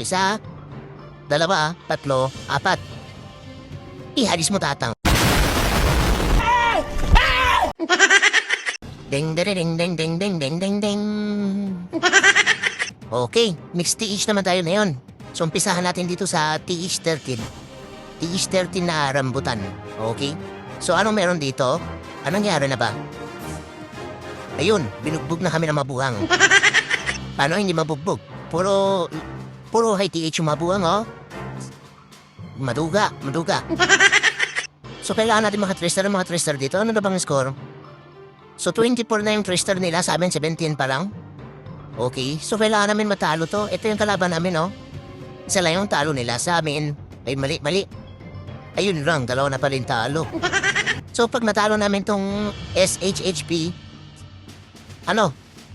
Isa, dalawa, tatlo, apat. Ihagis mo tatang. Ding ding ding ding ding ding ding ding ding. Okay, mixed TH naman tayo ngayon. So umpisahan natin dito sa TH13. TH13 na rambutan. Okay? So anong meron dito? Anong nangyari na ba? Ayun, binugbog na kami ng mabuhang. Paano hindi mabugbog? Puro high TH yung mabuhang, oh. Maduga. So kailangan natin mga Tristar dito. Ano na bang score? So 24 na yung Tristar nila, sa amin 17 pa lang. Okay, so kailangan namin matalo to. Ito yung kalaban namin, oh. Isa lang yung talo nila sa amin. Ay, mali. Ayun lang, dalawa na pa rin talo. So pag natalo namin tong SHHP,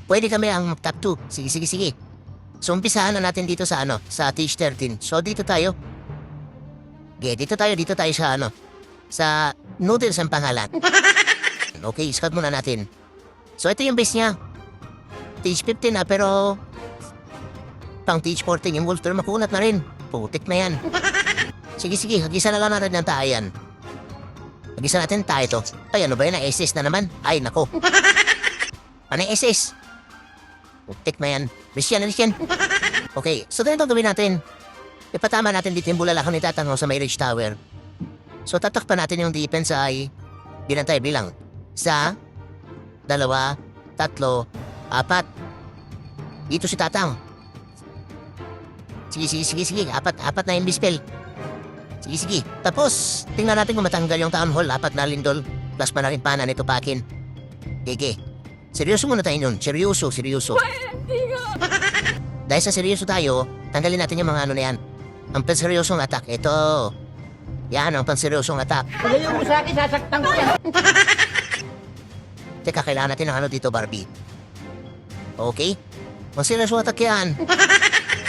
pwede kami ang top 2. Sige. So umpisahan na natin dito sa sa TH13. So dito tayo. Dito tayo sa sa noodles ang pangalan. Okay, scout muna natin. So ito yung base niya. TH15 na pero pang TH14 yung Wolf Turtle makunat na rin. Putik na yan. Sige, hagisa na lang natin ng tayan. Hagisa natin tayo to. Ay, ano ba yan? SS na naman? Ay, nako. Ano yung SS? Putik na yan. Risyan. Okay, so ito yung gawin natin. Ipatama natin dito yung bulalakaw ni Tatang sa may ridge tower. So tatakpan natin yung defense ay binantay bilang. 1, 2, 3, 4. Dito si Tatang. Sige. Apat na yung dispel. Sige. Tapos, tingnan natin kung matanggal yung town hall. 4 na lindol. Plus malaking pana nito pakin. Sige. Seryoso muna tayo nun. Seryoso. Dahil sa seryoso tayo, tanggalin natin yung mga na yan. Ang panseryosong attack. Ito. Yan ang panseryosong attack. Pagayon mo sa akin, sasaktan ko yan. Teka, kailangan natin ng dito, Barbie. Okay? Maseryoso attack yan.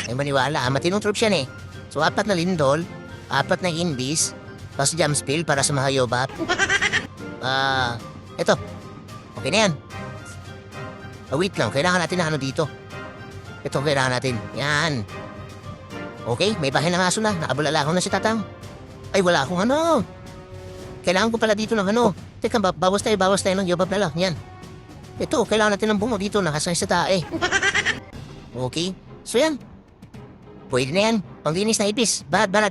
Ay maniwala, matinong troops yan eh. So 4 na lindol, 4 na invis, plus jump spill para sa mga yobap. Ito. Okay na yan. Wait lang, kailangan natin ng dito. Ito kailangan natin. Yan. Okay, may bahay ng aso na. Nakabulala ako na si Tatang. Ay, wala akong Kailangan ko pala dito ng Teka, bawas tayo ng yobab na lang. Yan. Ito, kailangan natin ng bungo dito. Nakasay sa tae. Okay. So yan. Pwede na yan. Panglinis na ipis. Banat.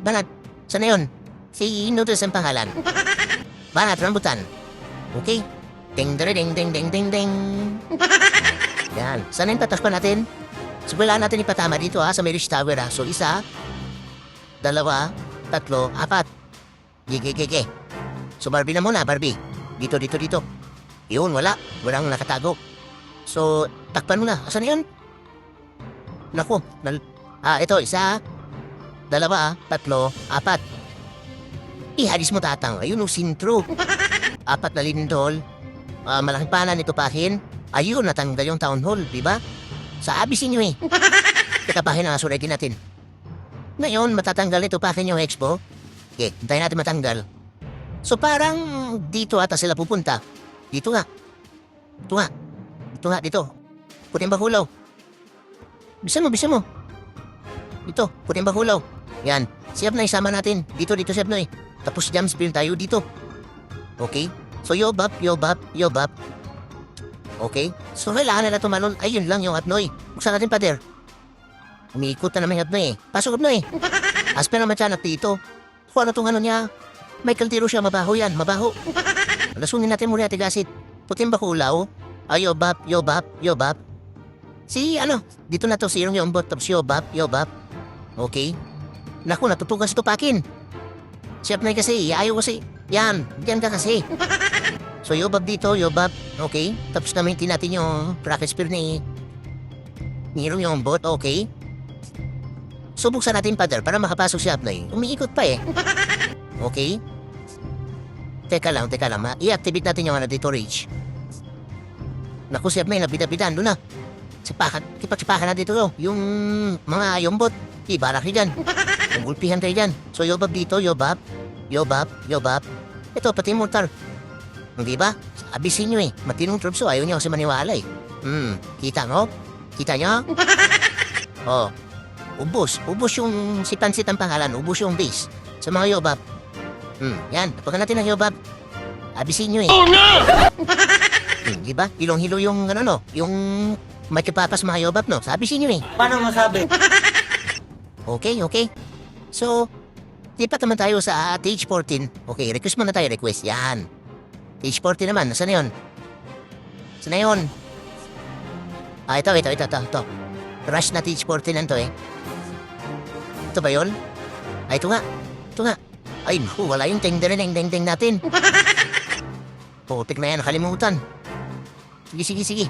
Sana yun? Si Noodles ang pangalan. Banat, rambutan. Okay. Ding. Yan. Sana yung tatakpan natin? So, kailangan natin ipatama dito sa may ridge tower So, 1, 2, 3, 4. Gige. So, Barbie na muna, Barbie. Dito. Yun, walang nakatago. So, takpan mo na. Asan yun? Naku. Ito, 1, 2, 3, 4. Ihagis mo Tatang. Ayun, sintro. 4 na lindol. Malaking pana nito pahin. Ayun, natanggal yung town hall, diba? Sa abisin nyo eh. Teka, pahin na suritin natin. Ngayon, matatanggal ito pahin yung expo. Okay, hintayin natin matanggal. So parang dito ata sila pupunta. Dito nga. Dito. Puting bahulaw. Bisan mo. Dito, puting bahulaw. Yan. Si Abnoy, sama natin. Dito si Abnoy. Tapos jump spill tayo dito. Okay? So yobab. Okay? So kailangan na tumalon. Ayun lang yung Abnoy. Buksan natin pader. Umiikot na naman yung Abnoy eh. Pasok Abnoy. Aspen naman siya dito. Kung ano itong niya. Michael Tiro siya, mabaho yan, mabaho. Lasunin natin muli Ate Gasit. Puting bakulaw. Yobab. Dito na to si yung bot. Tapos yobab. Okay? Naku, natutugas ito pakin. Si Abnoy kasi, ayaw kasi. Yan ka kasi. So yobab dito, okay? Tapos gamitin natin yung rocket spear ni yung bot, okay? So buksan natin pader para makapasok si Abnoy. Umiikot pa eh. Okay? Teka lang. I-activate natin yung dito reach. Naku, si Abnoy, nabida-bidan doon na. Sipakan na dito yung mga yombot. Ibarak nyo dyan. Gulpihan kayo dyan. So yobab dito, yobab. Ito, pati mortar. Hindi ba? Abisin nyo eh. Matinong troops ayaw niya kasi maniwala eh. Kita nyo? Oh. Ubos yung si Pansit ang pangalan, ubos yung base. Sa mga yobab. Yan, tapakan natin ang yobab. Abisin nyo eh. Oh no! Diba? Hilong-hilo yung ano no, yung makipapas mga yobab no. Sabisin nyo eh. Paano masabi? Okay. So, lipat naman tayo sa stage 14. Okay, request muna tayo, request. Yan. Stage 14 naman, nasaan na yun? Saan na yun? Ito. Rush na stage 14 na to eh. Ito ba yun? Ito nga. Ay, naku, wala yung teng natin. Putik na yan, nakalimutan. Sige.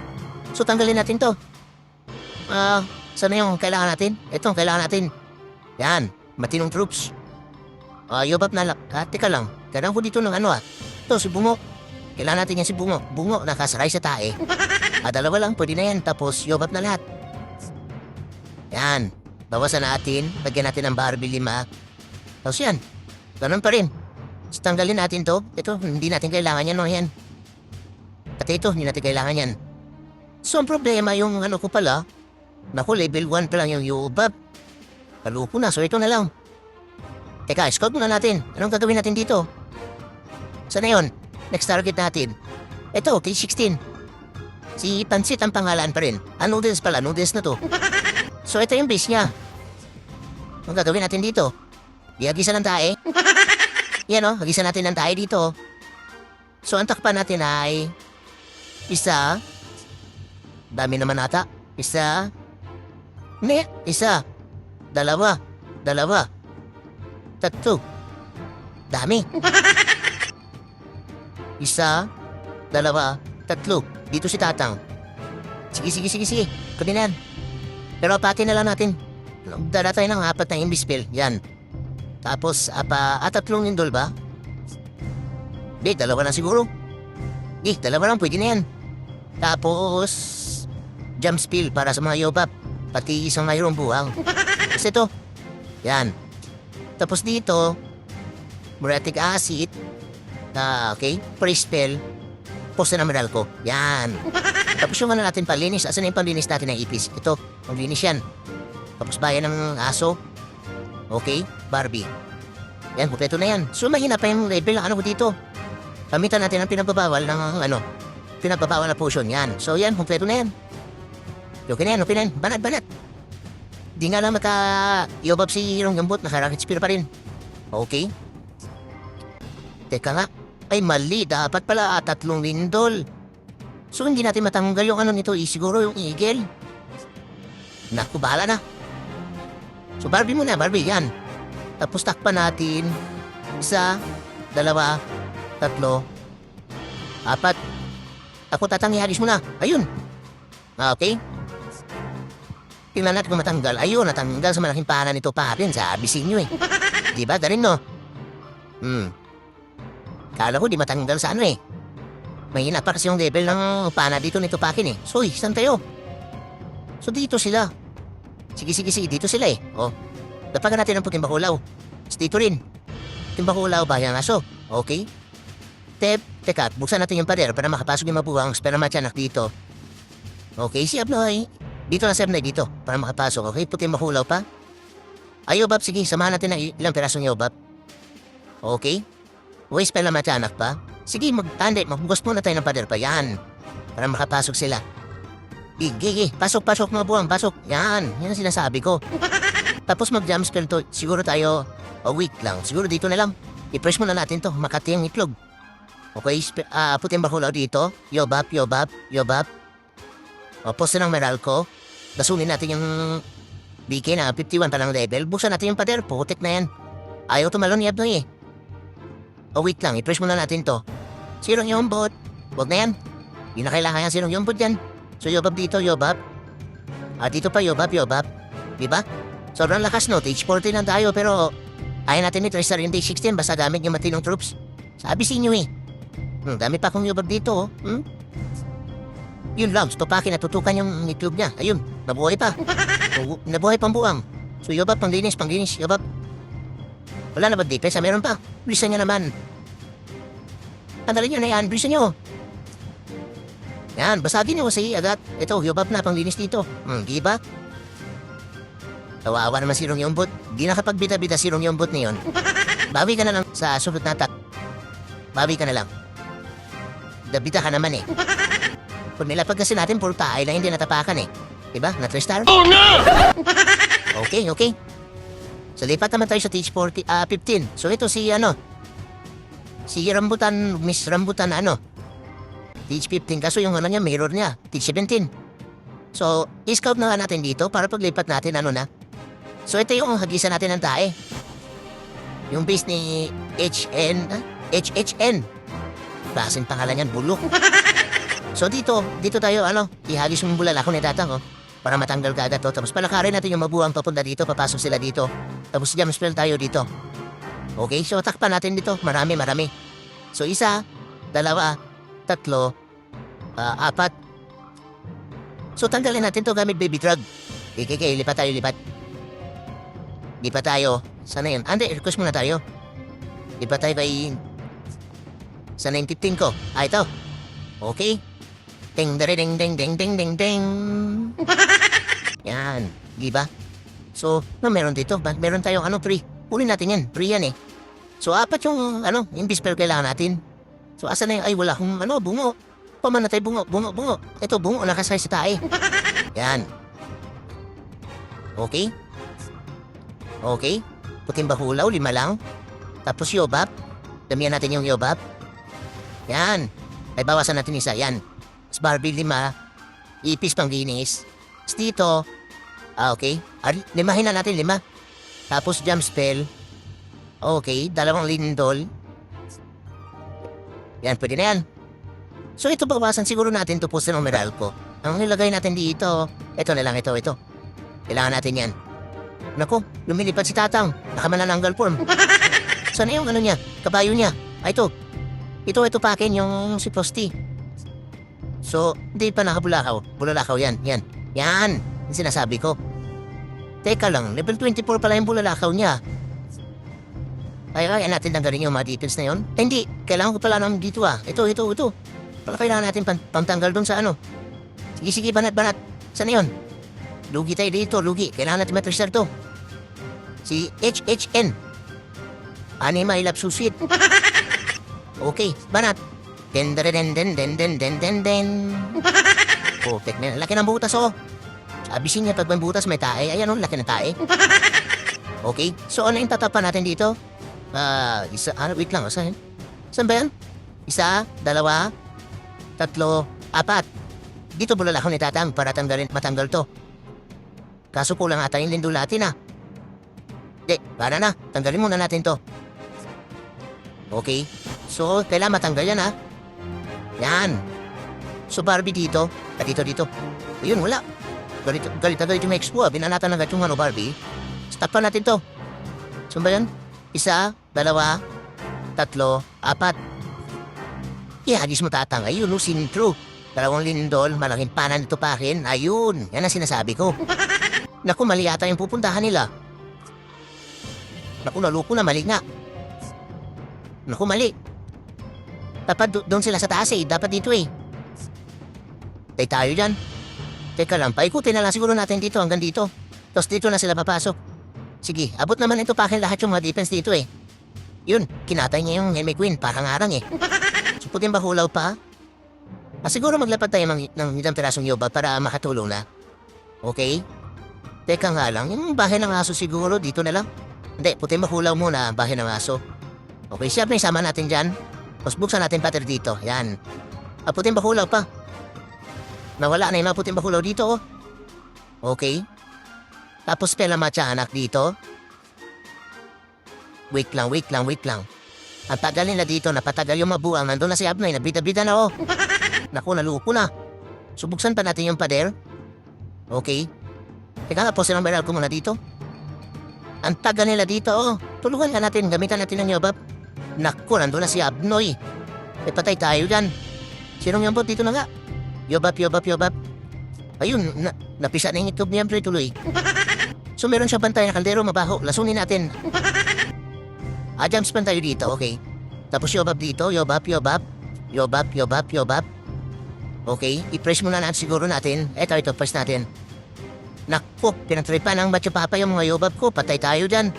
So, tanggalin natin to. Saan na yung kailangan natin? Ito ang kailangan natin. Yan, matinong troops. Yobab na lang. Teka lang. Kailangan ko dito ng ano. Ito, si Bungo. Kailangan natin yan si Bungo. Bungo, nakasakay sa tae. Dalawa lang, pwede na yan. Tapos, yobab na lahat. Yan. Bawasan natin. Lagyan natin ng Barbie 5. Tapos yan. Ganun pa rin. So, tanggalin natin to. Ito, hindi natin kailangan yan, no? Yan. Pati ito, hindi natin kailangan yan. So, ang problema yung ano ko pala, naku, level 1 pa lang yung yobab. Kalupo na, so ito na lang. Teka, scout muna natin. Anong gagawin natin dito? Saan na yun? Next target natin. Ito, T16. Si Pansit ang pangalan pa rin. Noodles pala, noodles na to. So ito yung base niya. Anong gagawin natin dito? Ihagisa ng tae. Yan o, hagisa natin ng tae dito. So ang takpan natin ay isa. Dami naman ata. Isa. Isa. Dalawa. Tatlo. Dami. Isa. Dalawa. Tatlo. Dito si Tatang. Sige. Kunin na yan. Pero pati na lang natin. Dala tayo ng 4 na imbispel. Yan. Tapos, tatlong lindol ba? Di, 2 na siguro. Di, 2 lang. Pwede na yan. Tapos, jump spill para sa mga yobab. Pati isang mayroong buwang. Kasi ito. Yan. Tapos dito, muriatic acid. Okay. Pre-spell. Post na mineral ko. Yan. Tapos yung ano natin palinis. Asan na yung palinis natin ng ipis? Ito. Palinis yan. Tapos bayan ng aso. Okay. Barbie. Yan. Kompleto na yan. So mahina pa yung level ng ano ko dito. Gamitan natin ang pinagbabawal ng pinagbabawal na potion. Yan. So yan. Kompleto na yan. Okay na yan. Banat. Di nga lang yobab si Hirong Gambot. Nakarakit spear pa rin. Okay. Teka nga. Ay mali. Dapat pala 3 lindol. So hindi natin matanggal yung ano nito. Siguro yung eagle. Naku, bahala na. So Barbie muna. Barbie, yan. Tapos takpan natin. 1, 2, 3, 4. Ako tatangyaris muna. Ayun. Okay. Tingnan natin kung matanggal. Ayun, natanggal sa malaking pana nito pa rin. Sabi sa inyo eh. Diba? Galing no? Kala ko di matanggal sa ano eh. Mahina pa kasi yung level ng pana dito nito pakin eh. So, saan tayo? So, dito sila. Sige. Dito sila eh. Dapagan natin ang puting bakulaw. Dito rin. Puting bakulaw ba yung aso? Okay. Teka, buksan natin yung pader para makapasok yung mabuhang spermatyanak dito. Okay, si Abnoy. Dito na si Abnoy dito para makapasok. Okay, puting bakulaw pa. Yobab, sige, samahan natin ng ilang pirasong yobab. Okay. Uy, spermatyanak pa. Sige, magbukas muna tayo ng pader pa. Yan. Para makapasok sila. Gigi, pasok mga buwang, pasok. Yan ang sinasabi ko. Tapos mag-jump spell to. Siguro tayo, wait lang. Siguro dito na lang. I-press muna natin to. Makati ang itlog. Okay, puting bakulaw dito. Yobab. Poste ng Meralco. Dasunin natin yung BK na 51 pa ng level. Buksan natin yung pader. Putik na yan. Ayaw tumalon ni Abnoy eh. Wait lang. I-press muna natin to. Sirong yombot. Huwag na yan. Hindi na kailangan yan sirong yombot yan. So, yobab dito, yobab. Dito pa, yobab. Diba? Sobrang lakas, no? Stage 14 lang tayo, pero ayaw natin ito. Restart yung day 16, basta gamit yung matinong troops. Sabi sa inyo eh. Dami pa akong yobab dito, Yun lang, stopakin na tutukan yung itlog niya. Ayun, nabuhay pa. Nabuhay pang buwang. So, yobab, panglinis, yobab. Wala na ba dipes? Meron pa. Bilisan niya naman. Andalin nyo na yan, bilisan nyo. Yan, basagin nyo kasi agad. Ito, yobab na, panglinis dito. Diba? Kawawa naman si Rong Yombot. Di nakapagbita-bita si Rong Yombot na yun. Bawi ka na lang sa sunod na attack. Bawi ka na lang. Dabita ka naman eh. Kung nilapag kasi natin, puro taay lang hindi natapakan eh. Diba? Na 3 star? Oh no! Okay. So lipat naman tayo sa Teach 15. So ito si si Rambutan, Miss Rambutan Teach 15. Kaso yung niya, mirror niya. Teach 17. So, i-scout na natin dito para paglipat natin na. So ito yung hagisan natin ng tae. Yung base ni HHN. Klaseng pangalan yan, bulok. So dito tayo ihagis yung bulalakaw ni tatang para matanggal ka agad to. Tapos palakarin natin yung mabuang papunta dito, papasok sila dito. Tapos jam spell tayo dito. Okay, so takpan natin dito. Marami. So 1, 2, 3, 4. So tanggalin natin to gamit baby drug. Okay, lipat tayo. Lipat tayo. Sana yun? Request muna tayo. Lipat tayo kay... Sa 915 ko. Ito. Okay. Ding. Yan. Diba? So, meron dito. Meron tayong free. Pulin natin yan. Free yan eh. So, 4 yung, yung spell kailangan natin. So, asa na yung, ay, wala akong, bungo. Pamanatay, bungo. Ito, bungo, nakasay sa tae. Yan. Okay. Puting bahulaw, 5 lang. Tapos yobab. Damihan natin yung yobab. Yan. Ay, bawasan natin isa. Yan. Mas Barbie 5. Ipis pang ginis. Tapos dito. Okay. Limahin na natin 5. Tapos jump spell. Okay. 2 lindol. Yan. Pwede na yan. So ito bawasan siguro natin to po sa numeral ko. Ang nilagay natin dito. Ito na lang. Ito. Kailangan natin yan. Naku. Lumilipad si tatang. Nakamanananggal form. Sana yung niya? Kabayo niya. Ito. Ito pa akin yung si Frosty. So, hindi pa nakabulakaw. Bulalakaw yan. Yan. Yung sinasabi ko. Teka lang, level 24 pala yung bulalakaw niya. Kaya natin tanggalin yung mga details na yun. Hindi. Kailangan ko pala naman dito Ito. Pala kailangan natin pantanggal dun sa Sige, banat. Saan yun? Lugi tayo dito, lugi. Kailangan natin matristar to. Si HHN. Anima Ilap Susit. Okay, banat. Den. Oh, tekne. Laki ng butas Abisin niya pag may butas may tae. Ayan laki ng tae. Okay, so ano yung tatapan natin dito? Wait lang. Saan ba yan? 1, 2, 3, 4. Dito bulalakaw ni tatang para matanggal to. Kaso kulang ata yung lindol natin para na. Tanggalin muna natin to. Okay. So, kailangan matanggal yan Yan. So, Barbie dito. Dito. Ayun, wala. Galit yung expo Binanatan agad yung Barbie. Stop pa natin to. So, ba yan? 1, 2, 3, 4. Ihagis mo tatang. Ayun, sintro. 2 lindol, malaking panan ito pa akin. Ayun, yan ang sinasabi ko. Naku, mali yata yung pupuntahan nila. Naku, naluko na, mali nga. Naku, mali. Dapat doon sila sa taas Dapat dito tayo dyan. Teka lang, paikutin na lang siguro natin dito hanggang dito. Tapos dito na sila papasok. Sige, abot naman ito pa akin lahat yung mga defense dito Yun, kinatay niya yung Henry Queen. Parang arang So, puting bahulaw pa. Siguro maglapad tayo ng isang pirasong yoba para makatulong na. Okay? Teka nga lang, yung bahay ng aso siguro dito na lang. Hindi, puting bahulaw muna, bahay ng aso. Okay, siyempre isama natin dyan. Tapos buksan natin pattern dito. Yan. Puting bahulaw pa. Nawala na yung mga puting bahulaw dito Okay. Tapos pela matyahanak dito. Wait lang. Ang tagal nila dito, napatagal yung mabuang. Nandun na si Abnoy, nagbida-bida na Naku, naluko na. So buksan pa natin yung pader. Okay. Teka nga po, sinang ko muna dito. Ang tagal nila dito Tulungan ka natin, gamitan natin ng yobab. Naku, nandun na si Abnoy. Patay tayo dyan. Sinong yobab dito na nga? Yobab. Ayun, napisa na yung itlog niya, tuloy. So meron siya bantay na kaldero, mabaho. Lasunin natin. Jumps pan tayo dito, okay. Tapos yobab dito, yobab. Okay, i-press muna natin siguro natin. Ito, press natin. Naku, pinagtripan ng Batyo Papa yung mga yobab ko. Patay tayo dyan.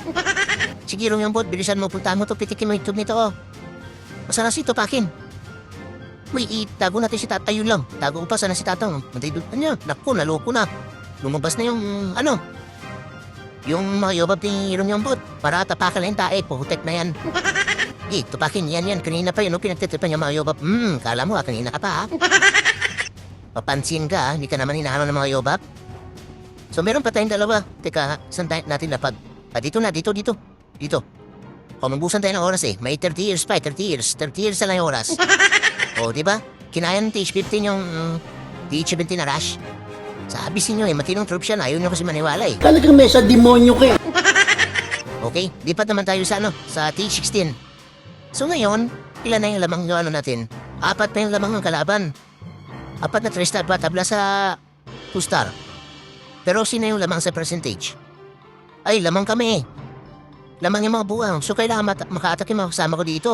Sige, yung bot, bilisan mo, puntahan mo to, pitikin mo yung tube nito, oh. Masana si Tupakin. Uy, itago natin si Tatay yun lang. Tago ko pa, sana si Tatang. Mantay doon niya. Naku, naloko na. Lumabas na yung, yung mga yobab ni yung bot. Para tapakan na yung tae, puhutek na yan. Tupakin, yan. Kanina pa yun, pinagtitripan yung mga yobab. Kala mo, kanina ka pa, ha? Papansin ka, hindi ka naman hinahanap ng mga yobab. So, meron pa tayong dalawa. Teka, saan natin lapag? Dito na, dito. Mabusan tayo ng oras eh. May 30 years pa, 30 years. 30 years na lang yung oras. O, diba? Kinaya ng TH15 yung TH17 na rush. Sabi sa inyo eh, matinong troops yan. Ayaw nyo kasi maniwala eh. Talagang may sa demonyo ka eh. Okay, lipat naman tayo sa TH16. So ngayon, ilan na yung lamang yung natin? 4 pa yung lamang ng kalaban. 4 na 3-star pa, tabla sa 2-star. Pero sino yung lamang sa percentage? Ay, lamang kami. Lamang yung mga buwang. So kailangan maka-attack yung mga kasama ko dito.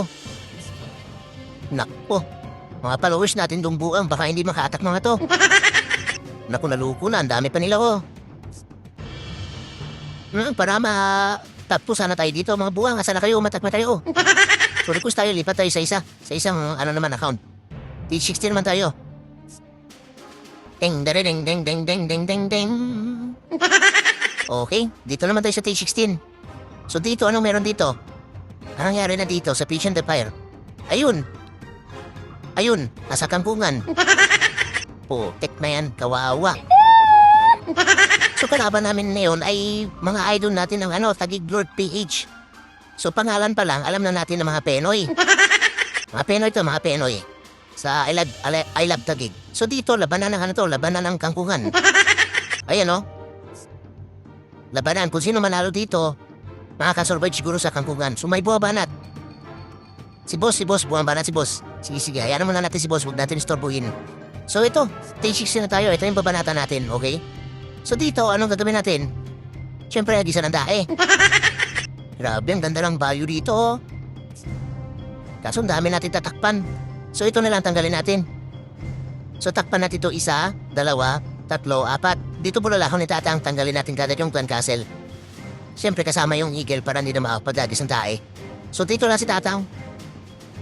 Nakpo. Mga followers natin doong buwang. Baka hindi maka-attack mga to. Naku, naluko na. Ang dami pa nila ko. Para top 2 sana tayo dito. Mga buwang, sana kayo. Umatak na tayo. So request tayo. Lipat tayo sa isa. Sa isang account. T16 naman tayo. Ding, ding, ding, ding, ding, ding, ding, ding. Okay, dito naman tayo sa T16. So dito, anong meron dito? Anong nangyari na dito sa Patient Empire? Ayun, nasa kampungan. Putek na yan, kawawa. So kalaban namin ngayon ay mga idol natin ng Taguig Lord PH. So pangalan pa lang, alam na natin ng mga Penoy. Mga Penoy. Sa I Love Taguig. So dito, labanan ng labanan ng kangkungan. Ayan labanan, kung sino manalo dito, makakasurvive siguro sa kangkungan. So may buwabanat. Si boss, buwabanat si boss. Sige, hayaan muna natin si boss, huwag natin istorbohin. So ito, T16 na tayo, ito yung babanatan natin, okay? So dito, anong gagawin natin? Siyempre, agisa ng dae. Grabe, ang ganda ng value dito. Kaso ang dami natin tatakpan. So ito na lang tanggalin natin. So takpan natin ito 1, 2, 3, 4. Dito bulalakaw ni Tatang, tanggalin natin kada yung Clan Castle. Siyempre kasama yung Eagle para hindi na makapadagis ng tae. So dito lang si Tatang.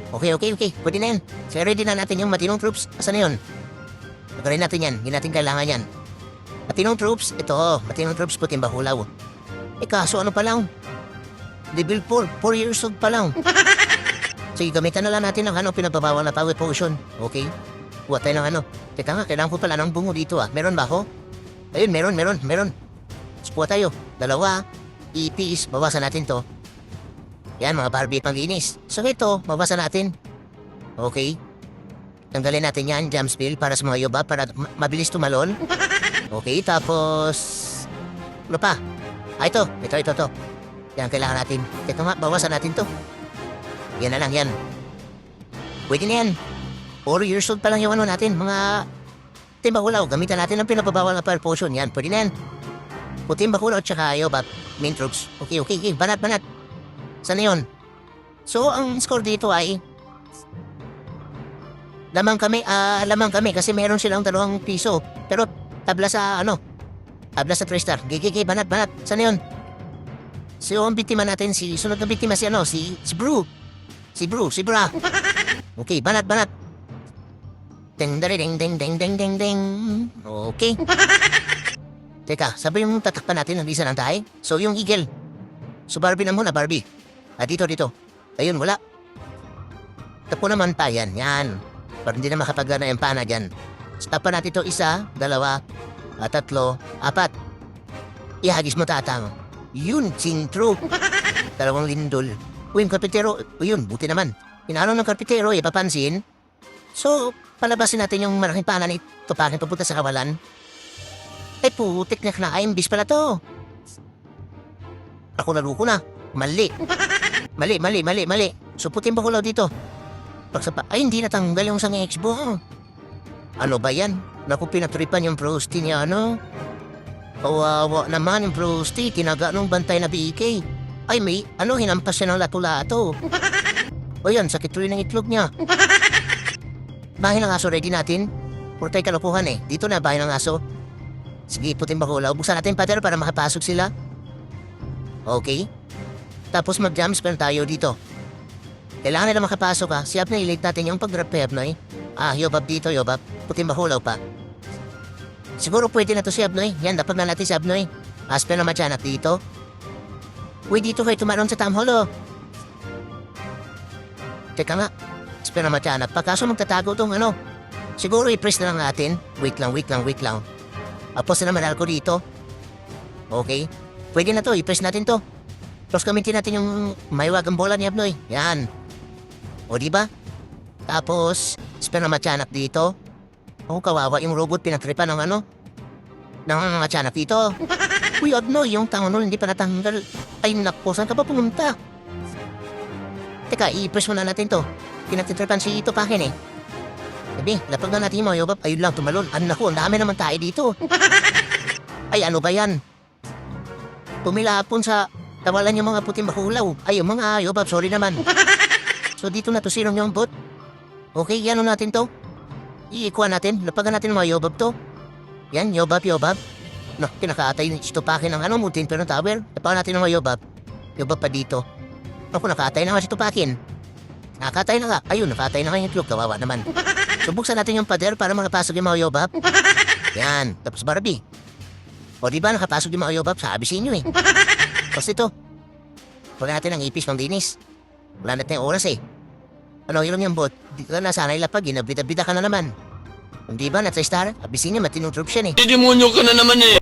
Okay. Pwede na yan. So ready na natin yung matinong troops. Asan na yun? Pagkarin natin yan. Hindi natin kailangan yan. Matinong troops. Ito. Matinong troops puting bahulaw. Kaso ano pa lang? Level 4. 4 years old pa lang. So gamitan na lang natin ng pinababawal na power potion. Okay? Kuha tayo ng Teka nga, kailangan ko pala ng bungo dito Meron ba ako? Ayun, meron. So kuha tayo. 2. EPs. Bawasan natin to. Yan, mga Barbie panginis. So ito, bawasan natin. Okay? Tanggalin natin yan, jam spill para sa mga yoba para mabilis tumalon. Okay, tapos... Ano pa? Ito. Yan, kailangan natin. Ito nga, bawasan natin to. Yan na lang yan. Pwede na yan. 4 years old pa lang yung natin. Mga timbakulaw. Gamitan natin ang pinapabawal na power potion. Yan, pwede na yan. Puting bakulaw at saka yoba. Main troops. Okay. Banat. Saan na yun? So, ang score dito ay... Lamang kami kasi meron silang 2 piso. Pero tabla sa tabla sa 3-star. Gigi, banat. Saan na yun? So, ang biktima natin, sunod na biktima si Bru. Si Bra. Okay, banat. Ding. Okay. Teka, sabi yung tatakpan natin ng isa ng tayo. So, yung Eagle. So, Barbie na muna, Barbie. Dito. Ayun, wala. Tapo naman pa yan. Para hindi na makapagana yung pana dyan. So, tapan natin ito 1, 2, 3, 4. Ihagis mo, Tatang. Yun, sintro. 2 lindol. Uy, yung karpintero. Yun, buti naman. Pinalo ng karpintero, papansin. So, palabasin natin yung malaking pana ni Tupakin papunta sa kawalan. Ay, putik na imbis pala to. Ako naluko na. Mali. So, puting bakulaw dito. Ay, hindi natanggal yung sang expo. Ano ba yan? Naku, pinatripan yung Frosty niya, Kawawa naman yung Frosty. Tinaga nung bantay na BK. Ay, may, hinampas siya ng lato-lato. O yan, sakit rin ng itlog niya. Bahay ng aso ready natin. Puro tayo kalokohan Dito na, bahay ng aso. Sige, puting bakulaw. Buksan natin yung pader para makapasok sila. Okay. Tapos mag-jump spell tayo dito. Kailangan nila makapasok ha. Si Abnoy, late natin yung pag-drop kay Abnoy. Yobab dito, Yobab. Puting bakulaw pa. Siguro pwede na to si Abnoy. Yan, dapat na natin si Abnoy. Spell na matyanak dito. Uy, dito kayo tumaron sa tamholo. Teka nga. Spell na matyanak pa. Kaso magtatago tong ano. Siguro i-press na lang natin. Wait lang. Apos na naman ako dito. Okay. Pwede na to. I-press natin to. Tapos gamitin natin yung maiwagang bola ni Abnoy. Yan. O diba? Tapos, spell na matyanak dito. Kawawa yung robot pinatripa ng ano. Ng matyanak dito. Uy, Abnoy, yung tangonol hindi pa natanggal. Ay, naku, saan ka ba pumunta? Teka, i-press muna natin to. Pinagtitripan si Ito Pakin eh. Sabi, lapag na natin yung mga Yobab. Ayun lang, tumalon. Naku, ang dami naman tayo dito. Ay, ano ba yan? Pumilapon sa tawalan yung mga puting bakulaw. Ay, yung mga Yobab, sorry naman. So, dito na to silong yung bot. Okay, yan natin to. Iikuha natin. Lapagan natin yung mga Yobab to. Yan, Yobab. No, kinakaatay yung Ito Pakin ng ano, Mutin pero tower. Lapagan natin yung mga Yobab. Yobab pa dito. Ako, nakaatay na nga si Ito Pakin. Nakatay na nga. Ayun, nakatay na nga yung clock. Kawawa naman. So, buksan natin yung pader para makapasok yung mga Yobab. Yan. Tapos Barbie. O, diba nakapasok yung mga Yobab? Sabi sa inyo eh. Tapos ito. Wala natin ang ipis pang dinis. Wala natin yung oras eh. Ano, yun yung bot. Dito ka na sana ilapag. Ginabida-bida ka na naman. Hindi ba, na-star? Abisin niya, matinong troop siya eh. Demonyo ka na naman eh.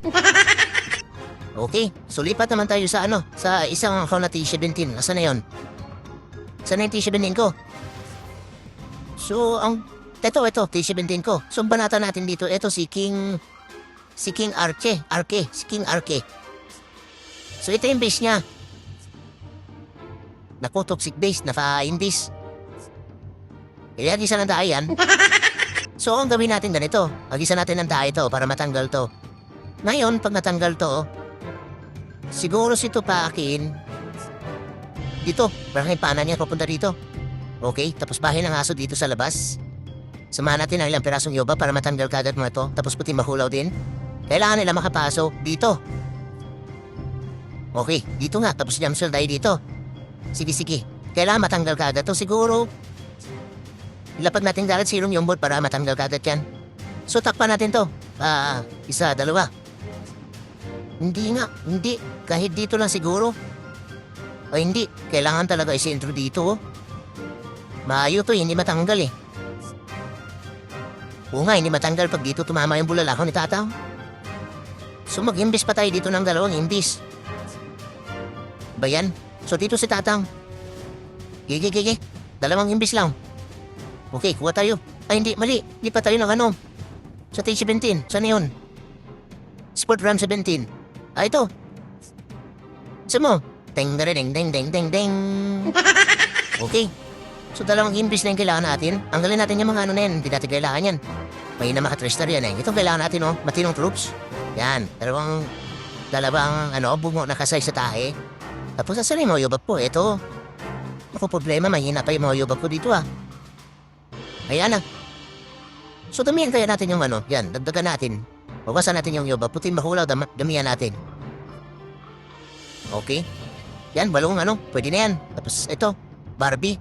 Okay, so lipat naman tayo sa ano, sa isang account na T17. Nasaan na yun? Saan na yung T17 ko? So, ito, T17 ko. So, ang banata natin dito, ito si King Arke. Si King Arke. So, ito yung base niya. Naku, toxic base, naka-indis. Kaya, gisa ng dayan. So, ang gawin natin ganito. Agisa natin ng dahi to para matanggal to. Ngayon, pag natanggal to, siguro si Tupakin, dito, malaking pana niya papunta dito. Okay, tapos bahin ang aso dito sa labas. Samahan natin ang ilang pirasong Yoba para matanggal kagad mo ito. Tapos puting mahulaw din. Kailangan nila makapasok dito. Okay, dito nga. Tapos jamsel tayo dito. Sige. Kailangan matanggal kagad to. Siguro, ilapag natin kagad silong yung bot para matanggal kagad yan. So, takpan natin to. Isa, dalawa. Hindi. Kahit dito lang siguro. Ay, hindi. Kailangan talaga isi-intro dito. Maayo to, hindi matanggal eh. Oo nga, hindi matanggal pag dito tumama yung bulalakaw ni Tataw. So, mag-imbis pa tayo dito ng dalawang imbis. Ba yan? So, dito si Tatang. Gigi. Dalawang imbis lang. Okay, kuha tayo. Ay, hindi, mali. Hindi pa tayo ng ano. Sa T17. Saan na yun? Sport Ram 17. Ito. Saan mo? Ding. Okay. So, dalawang imbis na yung kailangan natin. Anggalin natin yung mga ano na yan. Hindi natin kailangan yan. May na makatrester yan eh. Itong kailangan natin, matinong troops. Yan. Dalawang bungo nakasay sa tahe. Tapos, asan yung mga yobab po? Ito. Ako problema, mahina pa yung mga yobab ko dito Ayan na. So, damihan kaya natin yung yan, dagdagan natin. Bawasan natin yung yoba, puting mahulaw, damihan natin. Okay. Yan, balong pwede na yan. Tapos, ito, Barbie.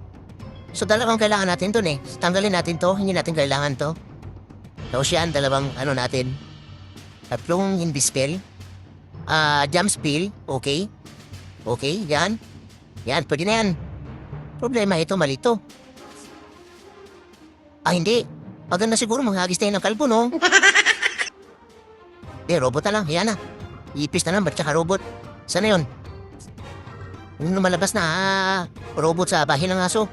So, dalawang kailangan natin to Tanggalin natin to, hindi natin kailangan to. Tapos yan, dalawang natin. Tatlong hindi spell. Jump spell, okay. Okay, yan. Yan, pwede na yan. Problema ito, mali to. Hindi. Maganda siguro manghagis tayo ng kalbo, no? Robot na lang. Yan na. Ipis na lang, ba't tsaka robot? Saan na yun? Yung lumalabas na robot sa bahay ng aso.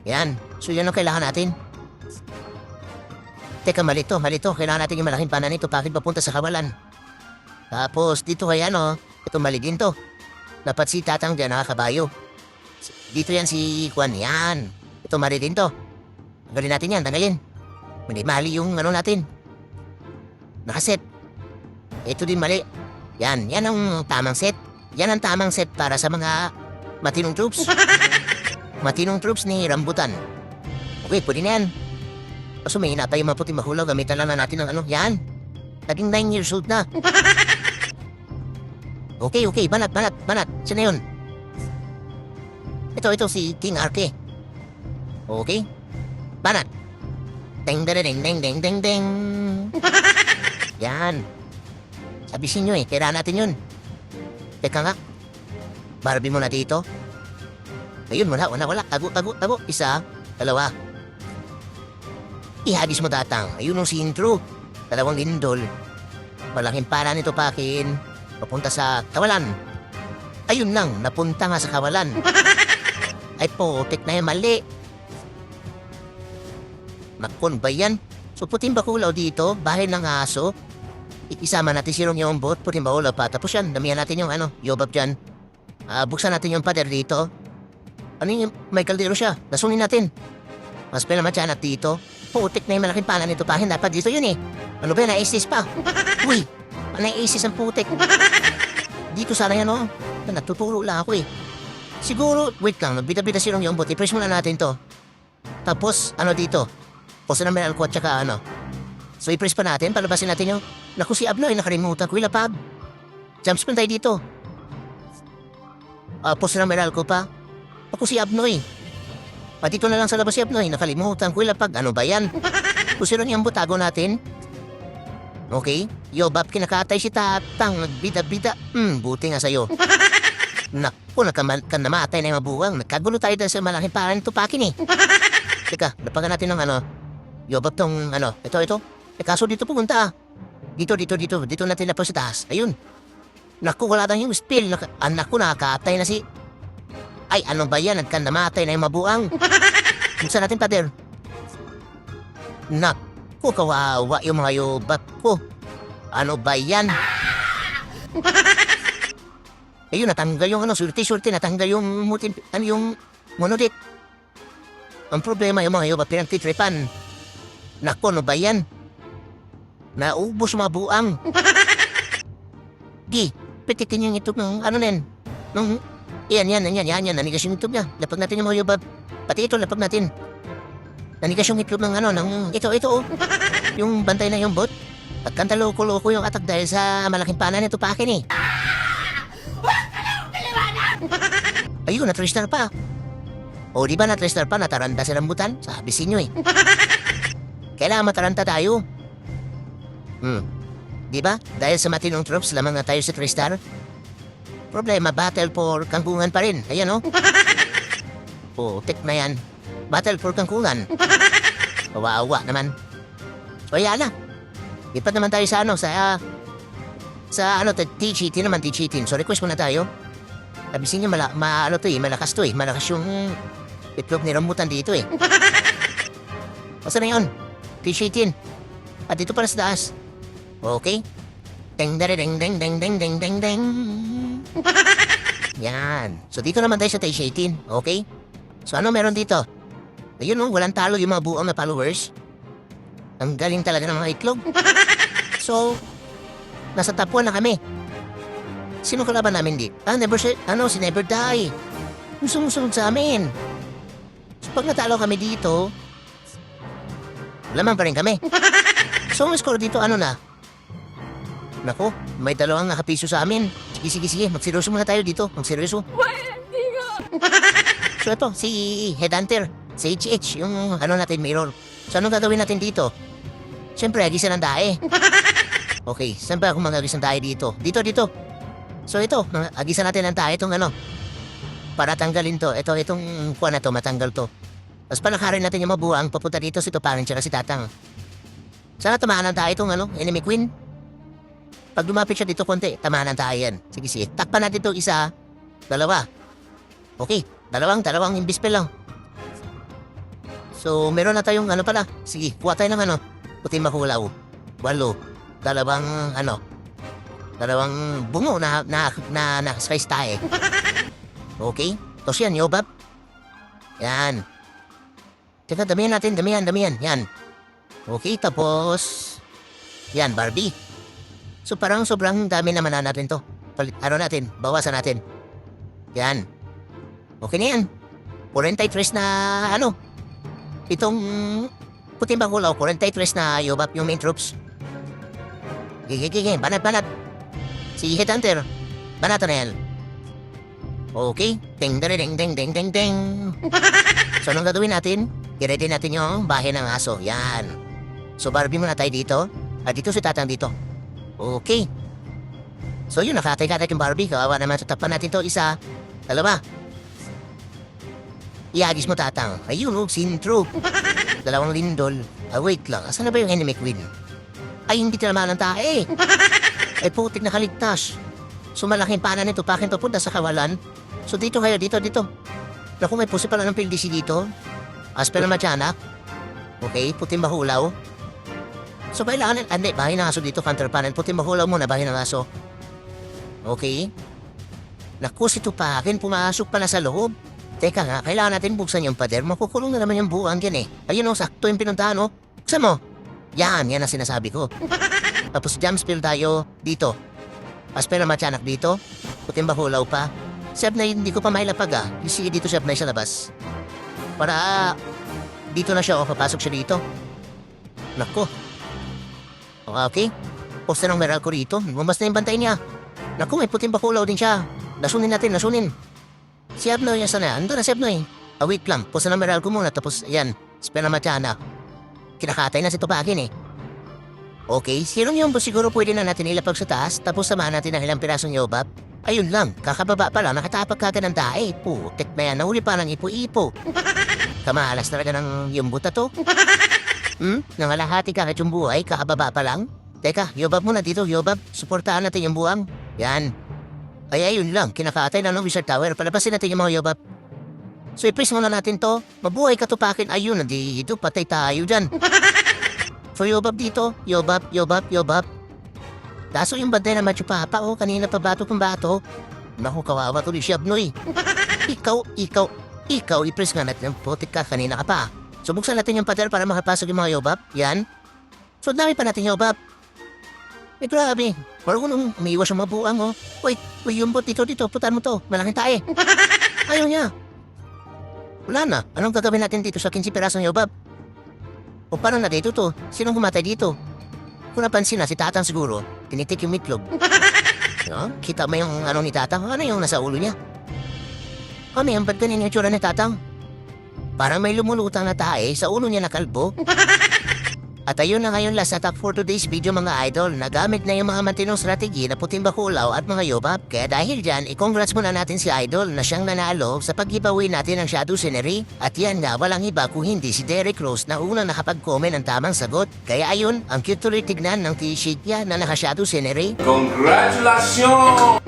Yan. So, yan ang kailangan natin. Teka, mali to. Kailangan natin yung malaking pana nito. Bakit papunta sa kawalan? Tapos, dito kaya, ito mali din to. Dapat si Tatang dyan, nakakabayo. Dito yan si Kwan. Yan. Ito mali din to. Tanggalin natin yan, tanggalin. Hindi mali yung natin. Nakaset. Ito din mali. Yan ang tamang set. Yan ang tamang set para sa mga matinong troops. Matinong troops ni Rambutan. Okay, pwede na yan. Kaso may hinapay yung mga puting mahulaw. Gamitan lang na natin ng yan. Naging 9 years old na. Okay, banat. Sino yun? Ito si King Arke. Okay. Banat. Ding. Yan. Sabihin nyo kailangan natin yun. Teka nga. Barbie mo na dito. Ayun, wala. Tago. Isa, dalawa. Ihagis mo datang. Ayun ang si intro. 2 lindol. Malaking para nito pakin. Papunta sa kawalan. Ayun lang, napunta nga sa kawalan. Ay putik na yan, mali. Nakon ba yan? So puting bakulaw dito, bahay ng aso. Isama natin si yung bot, puting bakulaw pa. Tapos yan, damihan natin yung yobab dyan. Buksan natin yung pader dito. Ano yung may kaldero siya? Nasunin natin. Mas pala matyanat dito. Putik na yung malaking pana nito pahin. Dapat dito yun Ano ba yan? Na-asis pa. Uy, na-asis ang putik. Dito sana yan Natuturo lang ako Siguro, wait lang. Bida-bida si yung bot. I-press muna natin to. Tapos, dito? Posa ng meral ko at saka So, i-press pa natin. Palabasin natin yung... Naku, si Abnoy, nakalimutan ko. Ilapag. Jump spin tayo dito. Posa ng meral ko pa. Ako si Abnoy. Dito na lang sa labas si Abnoy. Nakalimutan ko. Ilapag. Ano ba yan? Kusiro niyang butago natin. Okay. Yobab, kinakatay si Tatang. Nagbida-bida. Buti nga sa'yo. Naku, namatay na yung mabuwang. Nagkagulo tayo dahil sa malaking parang tupakin Teka, napagan natin ng Yobab tong ito. Kaso dito pumunta Dito natin na po sa taas. Ayun. Naku, wala tayong yung spill. Anak ko, nakakatay na si... Ay, ano ba yan? Nagkandamatay na yung mabuang. Buksan natin, pader. Naku, kawawa yung mga yobab ko. Ano ba yan? Ayun, natanggal yung surti, natanggal yung yung monodit. Ang problema yung mga yobab pinagtitripan. Naku, ano ba yan? Naubos mabuang. Di, petitin yung itlog ng yan. Nanigas yung itlog niya. Lapag natin yung mga yobab. Pati ito, lapag natin. Nanigas yung itlog ng ito. Yung bantay na yung bot. Pagkanta loko-loko yung atak dahil sa malaking pana nito pakin Ayun, na-3-star pa. O, di ba na-3-star pa? Nataranta sa rambutan? Sabi sinyo Kailangan mataranta tayo. Di ba? Dahil sa matinong troops, lamang na tayo sa 3-star. Problema, battle for kangkungan pa rin. Ayan Putik na yan. Battle for kangkungan. Kawawa naman. So, ayan na. Lipat naman tayo sa T-cheating naman, T-cheating. So, request muna tayo. Sabihin niyo, malakas to Malakas yung itlog ni rambutan dito Basta na yun. T-cheating. At dito para sa taas. Okay? Ding. Yan. So, dito naman tayo sa T-cheating. Okay? So, ano meron dito? Ayun walang talo yung mga buong na followers. Ang galing talaga ng mga itlog. So, nasa top 1 na kami. Sino kalaban namin di? Si Never Die. Yung sumusunod sa amin. So, pag natalo kami dito, lamang pa rin kami. So, ang score dito, na? Naku, may 2 nakapiso sa amin. Sige. Magseryoso muna tayo dito. Magseryoso. So, ito, si Headhunter. Si HH, yung natin, mirror. So, anong gagawin natin dito? Siyempre, agisan ng dae. Okay, saan ba akong mag-agis ng dae dito? Dito. So, ito, agisan natin ng dae itong para tanggalin to. Itong kuha na to, matanggal to. Tapos palakarin natin yung mabuang papunta dito si Tuparin tsaka si Tatang. Sana tamaan ng dae itong enemy queen. Pag lumapit siya dito konti, tamaan ng dae yan. Sige. Takpan natin itong 1, 2. Okay, dalawang imbispel lang. So, meron na tayong pala. Sige, kuha tayo ng puting makulaw. 8. Dalawang bungo na nakaskies tayo. Okay? Tapos yan, yobab. Yan. Teka, damihan natin. Yan. Okay, tapos... Yan, Barbie. So, parang sobrang dami naman na natin to. Bawasan natin. Yan. Okay na yan. 43 na itong puting bakulaw, 43 na yobab yung main troops. Gigi, banat. Si Headhunter, banata na yan. Okay, ding. So, anong gagawin natin? I-ready natin yung bahay ng aso. Yan. So, Barbie muna tayo dito. At dito si Tatang dito. Okay. So, yun, nakatay-katay yung Barbie. Kawawa naman, tatapan natin to. Isa, dalawa. Iagis mo, Tatang. Ayun, sintro. Dalawang lindol. Wait lang. Asan na ba yung enemy queen? Ay, hindi tinamaan ng tae. Ay, putik na kaligtas. So, malaking pana nito. Pakin papunta sa kawalan. So, dito kayo. Dito. Naku, may pusi pala ng PLDC dito. Asper na matyanak. Okay, puting mahulaw. So, kailangan, hindi, bahay ng aso dito, counter panel. Puting mahulaw muna, bahay ng aso. Okay. Naku, si Tupakin, pumasok pala sa loob. Teka nga, kailangan natin buksan yung pader. Makukulong na naman yung buwang yan eh. Ayun o, sakto yung pinuntahan o. Buksan mo. Yan ang sinasabi ko. Tapos jump spill tayo dito. Asper na matyanak dito. Puting mahulaw pa. Siyap na hindi ko pa mailapag ah. Sige dito siyap na sa labas. Para dito na siya o papasok siya dito. Nako. Okay. Posta ng meral ko rito. Bumas na yung bantay niya. Naku, may puting bakulaw din siya. Nasunin natin. Si Abnoy, asan na? Ando na si Abnoy. Wait lang. Posta ng meral ko muna. Tapos, ayan. Spela matyana. Kinakatay na si Tupakin eh. Okay, sinong yung siguro pwede na natin ilapag sa taas. Tapos samahan natin ang ilang pirasong yobab. Ayun lang. Kakababa pa lang. Nakatapag kagad ng dae. Putik na yan. Nahuli pa ng ipo-ipo. Kamahalas talaga ng yung buta to. Nangalahati kahit yung buhay, kakababa pa lang. Teka, yobab muna dito, yobab. Suportahan natin yung buwang. Yan. Ay, ayun lang. Kinakatay na ng Wizard Tower. Palabasin natin yung mga yobab. So, i-press muna natin to. Mabuhay ka Tupakin. Ayun, nandito. Patay tayo dyan. So, yobab dito. Yobab. Daso yung banday na Machu Papa, oh. Kanina pa bato kung bato. Naku, kawawa tuloy si Abnoy. Ikaw, i-press nga natin. Putik ka, kanina ka pa. So, buksan natin yung pader para makapasok yung mga yobab. Yan. So, dami pa natin yobab. Eh, grabe. Marunong umiiwas yung mabuang, oh. Wait, yung bot dito. Putan mo to. Malaking tae. Ayaw niya. Wala na. Anong gagawin natin dito sa 15 pirasong yobab? O paano na dito to? Sinong humatay dito? Kung napansin na, si Tatang siguro, tinitik yung mitlog. No? Kita mo yung ano ni Tatang? Ano yung nasa ulo niya? Ano yung ba't ganyan yung tsura ni Tatang? Parang may lumulutang na tae sa ulo niya na kalbo. At ayun na ngayon last attack for today's video mga idol. Nagamit na yung mga matinong strategi na puting bakulaw at mga yobab. Kaya dahil dyan, i-congrats muna natin si Idol na siyang nanalo sa pag-giveaway natin ng Shadow Scenery. At yan nga, walang iba kung hindi si Derek Rose na unang nakapag-comment ng tamang sagot. Kaya ayun, ang cute tuloy tignan ng t-shirt niya na naka-Shadow Scenery. Congratulations!